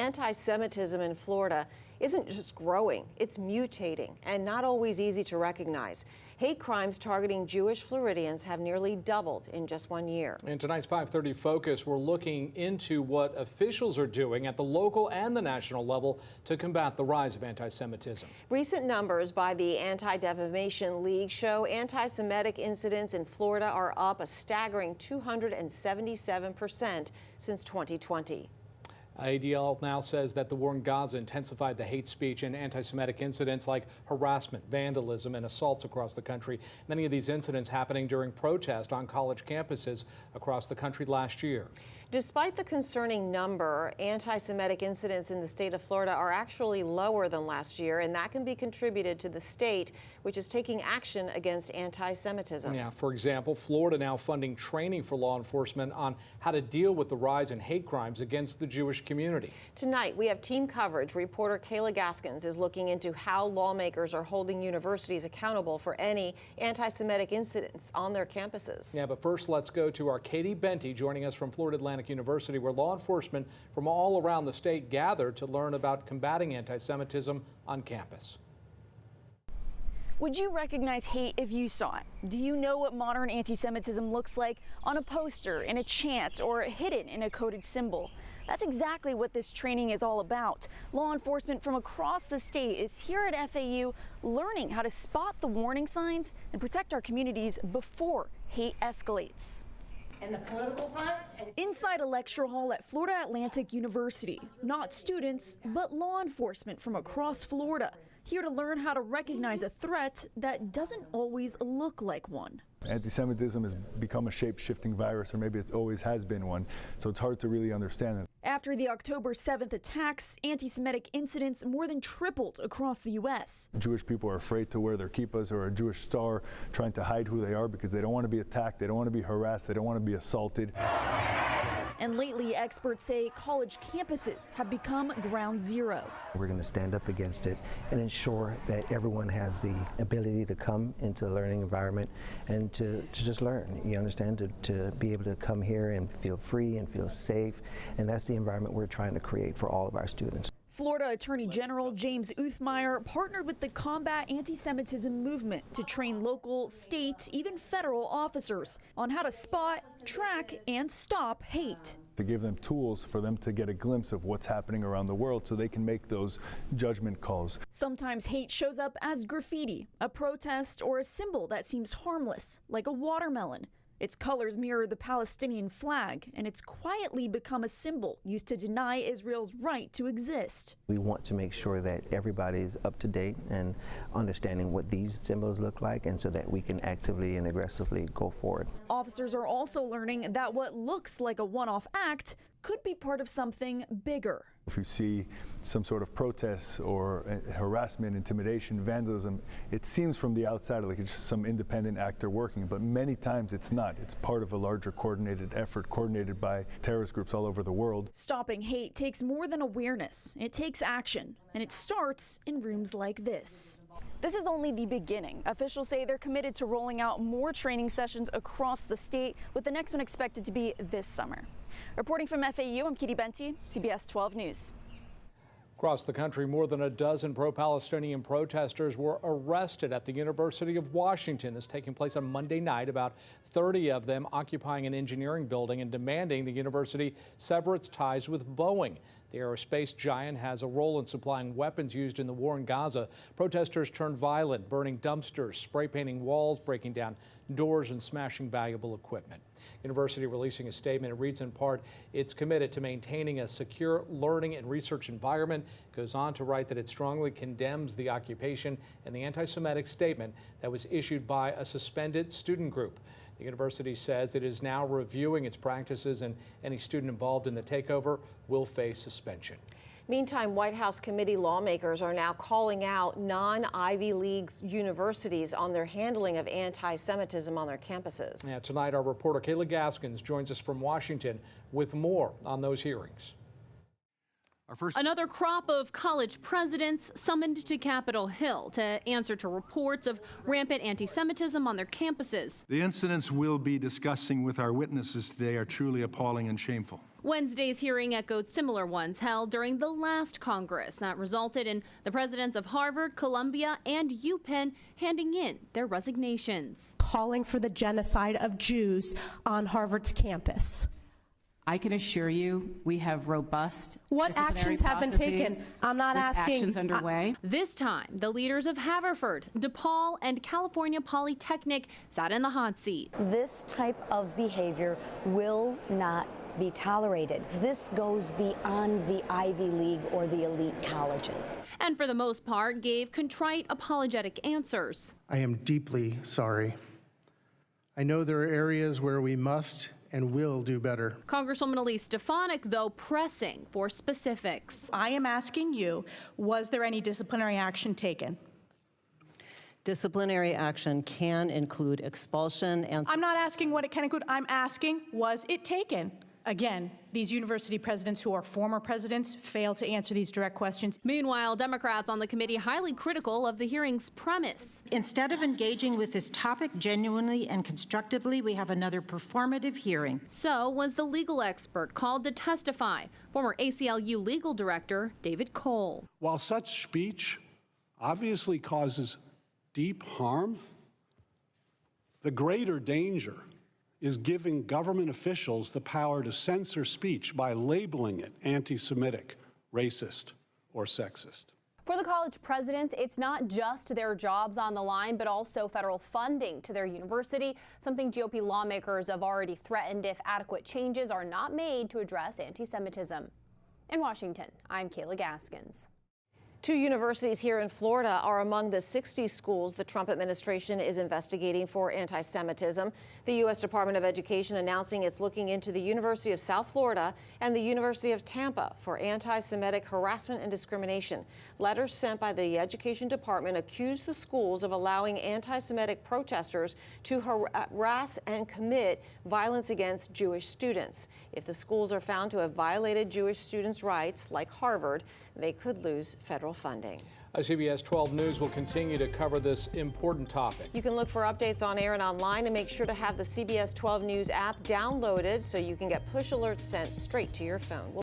anti-Semitism in Florida isn't just growing, it's mutating and not always easy to recognize. Hate crimes targeting Jewish Floridians have nearly doubled in just 1 year. In tonight's 5:30 Focus, we're looking into what officials are doing at the local and the national level to combat the rise of anti-Semitism. Recent numbers by the Anti-Defamation League show anti-Semitic incidents in Florida are up a staggering 277% since 2020. ADL now says that the war in Gaza intensified the hate speech and anti-Semitic incidents like harassment, vandalism, and assaults across the country. Many of these incidents happening during protest on college campuses across the country last year. Despite the concerning number, anti-Semitic incidents in the state of Florida are actually lower than last year, and that can be contributed to the state, which is taking action against anti-Semitism. Yeah, for example, Florida now funding training for law enforcement on how to deal with the rise in hate crimes against the Jewish community. Tonight, we have team coverage. Reporter Kayla Gaskins is looking into how lawmakers are holding universities accountable for any anti-Semitic incidents on their campuses. Yeah, but first, let's go to our Katie Benty joining us from Florida Atlantic University, where law enforcement from all around the state gathered to learn about combating anti-Semitism on campus. Would you recognize hate if you saw it? Do you know what modern anti-Semitism looks like on a poster, in a chant, or hidden in a coded symbol? That's exactly what this training is all about. Law enforcement from across the state is here at FAU learning how to spot the warning signs and protect our communities before hate escalates. And the political front. Inside a lecture hall at Florida Atlantic University, not students, but law enforcement from across Florida, here to learn how to recognize a threat that doesn't always look like one. Anti-Semitism has become a shape-shifting virus, or maybe it always has been one, so it's hard to really understand it. After the October 7th attacks, anti-Semitic incidents more than tripled across the U.S. Jewish people are afraid to wear their kippahs or a Jewish star, trying to hide who they are because they don't want to be attacked, they don't want to be harassed, they don't want to be assaulted. And lately, experts say college campuses have become ground zero. We're going to stand up against it and ensure that everyone has the ability to come into a learning environment and to just learn. You understand, to be able to come here and feel free and feel safe. And that's the environment we're trying to create for all of our students. Florida Attorney General James Uthmeyer partnered with the Combat Anti-Semitism movement to train local, state, even federal officers on how to spot, track, and stop hate. To give them tools for them to get a glimpse of what's happening around the world so they can make those judgment calls. Sometimes hate shows up as graffiti, a protest, or a symbol that seems harmless, like a watermelon. Its colors mirror the Palestinian flag, and it's quietly become a symbol used to deny Israel's right to exist. We want to make sure that everybody's up to date and understanding what these symbols look like, and so that we can actively and aggressively go forward. Officers are also learning that what looks like a one-off act could be part of something bigger. If you see some sort of protests or harassment, intimidation, vandalism, it seems from the outside like it's just some independent actor working, but many times it's not. It's part of a larger coordinated effort, coordinated by terrorist groups all over the world. Stopping hate takes more than awareness. It takes action, and it starts in rooms like this. This is only the beginning. Officials say they're committed to rolling out more training sessions across the state, with the next one expected to be this summer. Reporting from FAU, I'm Katie Benty, CBS 12 News. Across the country, more than a dozen pro-Palestinian protesters were arrested at the University of Washington. This taking place on Monday night, about 30 of them occupying an engineering building and demanding the university sever its ties with Boeing. The aerospace giant has a role in supplying weapons used in the war in Gaza. Protesters turned violent, burning dumpsters, spray painting walls, breaking down doors, and smashing valuable equipment. University releasing a statement. It reads in part, it's committed to maintaining a secure learning and research environment. It goes on to write that it strongly condemns the occupation and the anti-Semitic statement that was issued by a suspended student group. The university says it is now reviewing its practices, and any student involved in the takeover will face suspension. Meantime, White House committee lawmakers are now calling out non-Ivy League universities on their handling of anti-Semitism on their campuses. Yeah, tonight, our reporter Kayla Gaskins joins us from Washington with more on those hearings. Another crop of college presidents summoned to Capitol Hill to answer to reports of rampant anti-Semitism on their campuses. The incidents we'll be discussing with our witnesses today are truly appalling and shameful. Wednesday's hearing echoed similar ones held during the last Congress that resulted in the presidents of Harvard, Columbia, and UPenn handing in their resignations. Calling for the genocide of Jews on Harvard's campus. I can assure you we have robust What actions have been taken? I'm not asking. Actions underway. This time, the leaders of Haverford, DePaul, and California Polytechnic sat in the hot seat. This type of behavior will not be tolerated. This goes beyond the Ivy League or the elite colleges. And for the most part, gave contrite, apologetic answers. I am deeply sorry. I know there are areas where we must and will do better. Congresswoman Elise Stefanik, though, pressing for specifics. I am asking you, was there any disciplinary action taken? Disciplinary action can include expulsion and... I'm not asking what it can include. I'm asking, was it taken? Again, these university presidents who are former presidents fail to answer these direct questions. Meanwhile, Democrats on the committee highly critical of the hearing's premise. Instead of engaging with this topic genuinely and constructively, we have another performative hearing. So was the legal expert called to testify, former ACLU legal director David Cole. While such speech obviously causes deep harm, the greater danger is giving government officials the power to censor speech by labeling it anti-Semitic, racist, or sexist. For the college presidents, it's not just their jobs on the line, but also federal funding to their university, something GOP lawmakers have already threatened if adequate changes are not made to address anti-Semitism. In Washington, I'm Kayla Gaskins. 2 universities here in Florida are among the 60 schools the Trump administration is investigating for anti-Semitism. The U.S. Department of Education announcing it's looking into the University of South Florida and the University of Tampa for anti-Semitic harassment and discrimination. Letters sent by the Education Department accuse the schools of allowing anti-Semitic protesters to harass and commit violence against Jewish students. If the schools are found to have violated Jewish students' rights, like Harvard, they could lose federal funding. CBS 12 News will continue to cover this important topic. You can look for updates on air and online, and make sure to have the CBS 12 News app downloaded so you can get push alerts sent straight to your phone.